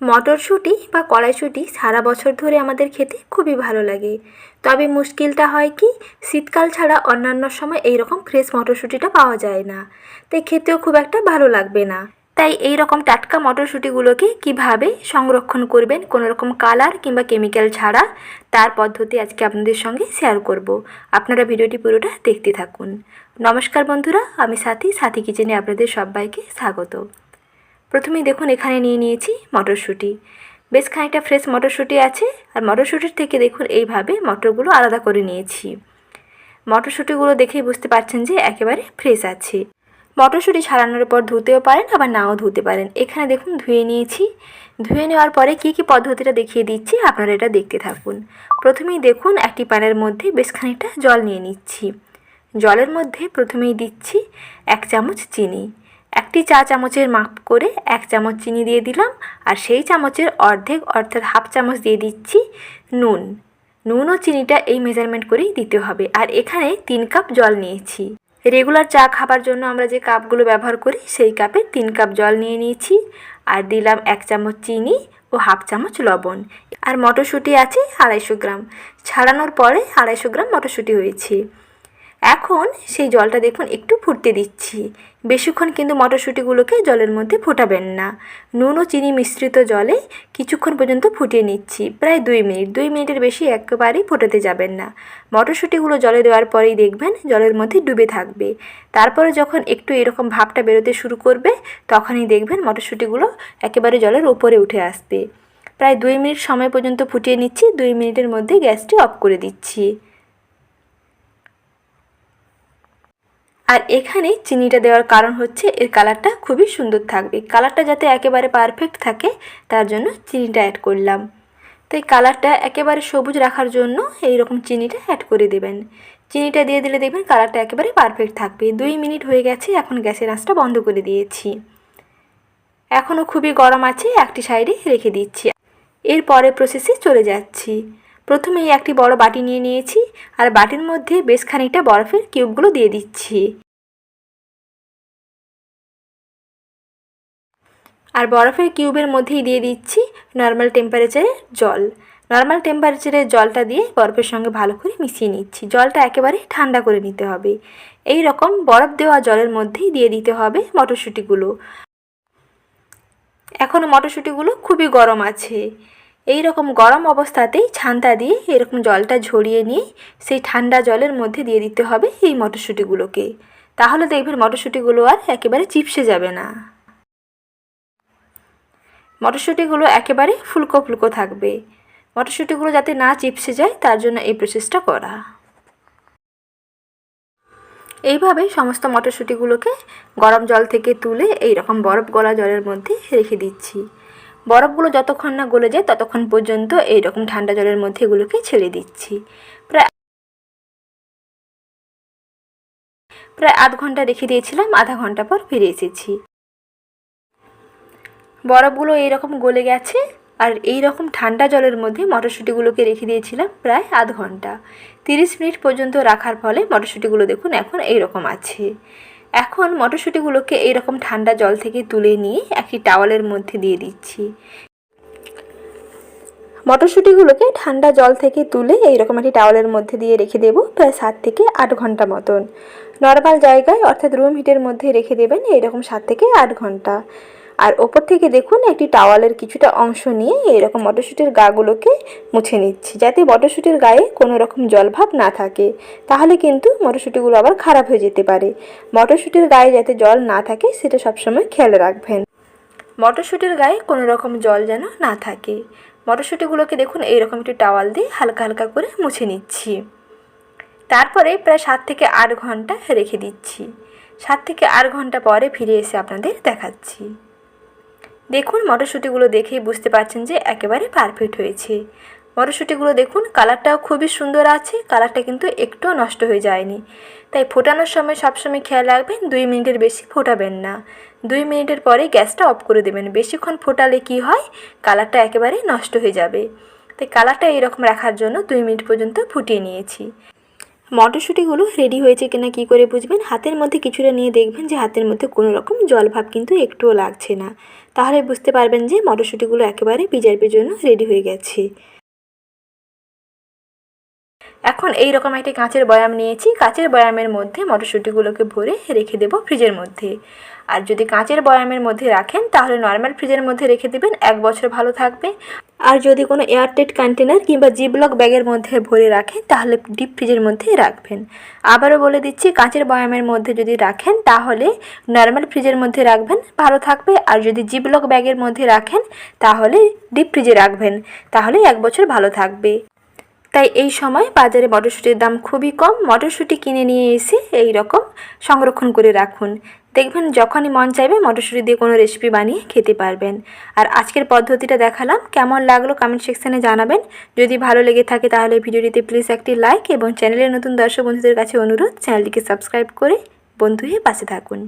মটরশুঁটি বা কড়াইশুঁটি সারা বছর ধরে আমাদের খেতে খুবই ভালো লাগে। তবে মুশকিলটা হয় কি, শীতকাল ছাড়া অন্যান্য সময় এই রকম ফ্রেশ মটরশুঁটিটা পাওয়া যায় না, তাই খেতেও খুব একটা ভালো লাগবে না। তাই এই রকম টাটকা মটরশুঁটিগুলোকে কিভাবে সংরক্ষণ করবেন কোনো রকম কালার কিংবা কেমিক্যাল ছাড়া, তার পদ্ধতি আজকে আপনাদের সঙ্গে শেয়ার করব। আপনারা ভিডিওটি পুরোটা দেখতে থাকুন। নমস্কার বন্ধুরা, আমি সাথী কিচেনে আপনাদের সবাইকে স্বাগত। প্রথমেই দেখুন এখানে নিয়ে নিয়েছি মটরশুঁটি। বেশ খানিকটা ফ্রেশ মটরশুঁটি আছে, আর মটরশুঁটির থেকে দেখুন এইভাবে মটরগুলো আলাদা করে নিয়েছি। মটরশুঁটিগুলো দেখেই বুঝতে পারছেন যে একেবারে ফ্রেশ আছে। মটরশুঁটি ছাড়ানোর পর ধুতেও পারেন, আবার নাও ধুতে পারেন। এখানে দেখুন ধুয়ে নিয়েছি। ধুয়ে নেওয়ার পরে কী পদ্ধতিটা দেখিয়ে দিচ্ছি, আপনারা এটা দেখতে থাকুন। প্রথমেই দেখুন একটি প্যানের মধ্যে বেশ খানিকটা জল নিয়ে নিচ্ছি। জলের মধ্যে প্রথমেই দিচ্ছি 1 চামচ চিনি। একটি চা চামচের মাপ করে 1 চামচ চিনি দিয়ে দিলাম, আর সেই চামচের অর্ধেক অর্থাৎ হাফ চামচ দিয়ে দিচ্ছি নুন। নুন ও চিনিটা এই মেজারমেন্ট করেই দিতে হবে। আর এখানে 3 কাপ জল নিয়েছি। রেগুলার চা খাবার জন্য আমরা যে কাপগুলো ব্যবহার করি সেই কাপে 3 কাপ জল নিয়ে নিয়েছি। আর দিলাম 1 চামচ চিনি ও হাফ চামচ লবণ। আর মটরশুঁটি আছে 250 গ্রাম। ছাড়ানোর পরে 250 গ্রাম মটরশুঁটি হয়েছে। এখন সেই জলটা দেখুন একটু ফুটতে দিচ্ছি। বেশিক্ষণ কিন্তু মটরশুঁটিগুলোকে জলের মধ্যে ফোটাবেন না। নুন ও চিনি মিশ্রিত জলে কিছুক্ষণ পর্যন্ত ফুটিয়ে নিচ্ছি, প্রায় 2 মিনিট। 2 মিনিটের বেশি একেবারেই ফোটাতে যাবেন না। মটরশুঁটিগুলো জলে দেওয়ার পরেই দেখবেন জলের মধ্যে ডুবে থাকবে। তারপরে যখন একটু এরকম ভাপটা বেরোতে শুরু করবে, তখনই দেখবেন মটরশুঁটিগুলো একেবারে জলের উপরে উঠে আসবে। প্রায় 2 মিনিট সময় পর্যন্ত ফুটিয়ে নিচ্ছি। 2 মিনিটের মধ্যে গ্যাসটি অফ করে দিচ্ছি। আর এখানে চিনিটা দেওয়ার কারণ হচ্ছে এর কালারটা খুবই সুন্দর থাকবে। কালারটা যাতে একেবারে পারফেক্ট থাকে তার জন্য চিনিটা অ্যাড করলাম। তো এই কালারটা একেবারে সবুজ রাখার জন্য এই রকম চিনিটা অ্যাড করে দেবেন। চিনিটা দিয়ে দিলে দেখবেন কালারটা একেবারে পারফেক্ট থাকবে। 2 মিনিট হয়ে গেছে, এখন গ্যাসের আঁচটা বন্ধ করে দিয়েছি। এখনও খুবই গরম আছে, একটি সাইডে রেখে দিচ্ছি। এরপরে প্রসেসে চলে যাচ্ছি। প্রথমেই একটি বড় বাটি নিয়ে নিয়েছি, আর বাটির মধ্যে বেশ খানিকটা বরফের কিউবগুলো দিয়ে দিচ্ছি। আর বরফের কিউবের মধ্যেই দিয়ে দিচ্ছি নর্মাল টেম্পারেচারের জল। নর্মাল টেম্পারেচারের জলটা দিয়ে বরফের সঙ্গে ভালো করে মিশিয়ে নিচ্ছি। জলটা একেবারে ঠান্ডা করে নিতে হবে। এই রকম বরফ দেওয়া জলের মধ্যেই দিয়ে দিতে হবে মটরশুঁটিগুলো। এখনও মটরশুঁটিগুলো খুবই গরম আছে। এই রকম গরম অবস্থাতেই ছান্তা দিয়ে এরকম জলটা ঝরিয়ে নিয়ে সেই ঠান্ডা জলের মধ্যে দিয়ে দিতে হবে এই মটরশুঁটিগুলোকে। তাহলে দেখবেন মটরশুঁটিগুলো আর একেবারে চিপসে যাবে না। মটরশুঁটিগুলো একেবারে ফুলকো ফুলকো থাকবে। মটরশুঁটিগুলো যাতে না চিপসে যায় তার জন্য এই প্রসেসটা করা। এইভাবে সমস্ত মটরশুঁটিগুলোকে গরম জল থেকে তুলে এই রকম বরফ গলা জলের মধ্যে রেখে দিচ্ছি। বরফগুলো যতক্ষণ না গলে যায় ততক্ষণ পর্যন্ত এই রকম ঠান্ডা জলের মধ্যে এগুলোকে ছেড়ে দিচ্ছি। প্রায় আধ ঘন্টা রেখে দিয়েছিলাম। আধা ঘন্টা পর ফিরে এসেছি। বরফগুলো এইরকম গলে গেছে। আর এই রকম ঠান্ডা জলের মধ্যে মটরশুঁটিগুলোকে রেখে দিয়েছিলাম প্রায় আধ ঘন্টা। 30 মিনিট পর্যন্ত রাখার ফলে মটরশুঁটিগুলো দেখুন এখন এই রকম আছে। এখন মটরশুঁটিগুলোকে এই রকম ঠান্ডা জল থেকে তুলে নিয়ে একটি টাওয়ালের মধ্যে দিয়ে দিচ্ছি। মটরশুঁটিগুলোকে ঠান্ডা জল থেকে তুলে এইরকম একটি টাওয়ালের মধ্যে দিয়ে রেখে দেবো প্রায় 7 থেকে 8 ঘন্টা মতন। নর্মাল জায়গায় অর্থাৎ রুম হিটের মধ্যে রেখে দেবেন এইরকম 7 থেকে 8 ঘন্টা। আর ওপর থেকে দেখুন একটি টাওয়ালের কিছুটা অংশ নিয়ে এইরকম মটরশুঁটির গাগুলোকে মুছে নিচ্ছি, যাতে মটরশুঁটির গায়ে কোনো রকম জলভাব না থাকে। তাহলে কিন্তু মটরশুঁটিগুলো আবার খারাপ হয়ে যেতে পারে। মটরশুঁটির গায়ে যাতে জল না থাকে সেটা সবসময় খেয়াল রাখবেন। মটরশুঁটির গায়ে কোনো রকম জল যেন না থাকে। মটরশুঁটিগুলোকে দেখুন এইরকম একটি টাওয়াল দিয়ে হালকা হালকা করে মুছে নিচ্ছি। তারপরে প্রায় 7 থেকে 8 ঘন্টা রেখে দিচ্ছি। 7 থেকে 8 ঘন্টা পরে ফিরে এসে আপনাদের দেখাচ্ছি। দেখুন মটরশুঁটিগুলো দেখেই বুঝতে পারছেন যে একেবারে পারফেক্ট হয়েছে। মটরশুঁটিগুলো দেখুন কালারটাও খুবই সুন্দর আছে, কালারটা কিন্তু একটুও নষ্ট হয়ে যায়নি। তাই ফোটানোর সময় সবসময় খেয়াল রাখবেন 2 মিনিটের বেশি ফোটাবেন না। 2 মিনিটের পরে গ্যাসটা অফ করে দেবেন। বেশিক্ষণ ফোটালে কি হয়, কালারটা একেবারে নষ্ট হয়ে যাবে। তাই কালারটা এরকম রাখার জন্য 2 মিনিট পর্যন্ত ফুটিয়ে নিয়েছি। মটরশুঁটিগুলো রেডি হয়েছে কিনা কী করে বুঝবেন? হাতের মধ্যে কিছুটা নিয়ে দেখবেন যে হাতের মধ্যে কোনো রকম জলভাব কিন্তু একটুও লাগছে না। তাহলে বুঝতে পারবেন যে মটরশুঁটিগুলো একেবারে প্রিজার্ভের জন্য রেডি হয়ে গেছে। এখন এই রকম একটি কাঁচের বয়াম নিয়েছি। কাঁচের বয়ামের মধ্যে মটরশুঁটিগুলোকে ভরে রেখে দেব ফ্রিজের মধ্যে। আর যদি কাঁচের বয়ামের মধ্যে রাখেন তাহলে নর্মাল ফ্রিজের মধ্যে রেখে দেবেন, 1 বছর ভালো থাকবে। আর যদি কোনো এয়ারটাইট কন্টেনার কিংবা জিপলক ব্যাগের মধ্যে ভরে রাখেন তাহলে ডিপ ফ্রিজের মধ্যেই রাখবেন। আবারও বলে দিচ্ছি, কাঁচের বয়ামের মধ্যে যদি রাখেন তাহলে নর্মাল ফ্রিজের মধ্যে রাখবেন, ভালো থাকবে। আর যদি জিপলক ব্যাগের মধ্যে রাখেন তাহলে ডিপ ফ্রিজে রাখবেন, তাহলে 1 বছর ভালো থাকবে। তাই এই সময় বাজারে মটরশুঁটির দাম খুবই কম। মটরশুঁটি কিনে নিয়ে এসে এই রকম সংরক্ষণ করে রাখুন, দেখবেন যখনই মন চাইবে মটরশুঁটি দিয়ে কোনো রেসিপি বানিয়ে খেতে পারবেন। আর আজকের পদ্ধতিটা দেখালাম, কেমন লাগলো কমেন্ট সেকশানে জানাবেন। যদি ভালো লেগে থাকে তাহলে ভিডিওটিতে প্লিজ একটি লাইক এবং চ্যানেলের নতুন দর্শক বন্ধুদের কাছে অনুরোধ চ্যানেলটিকে সাবস্ক্রাইব করে বন্ধু হয়ে পাশে থাকুন।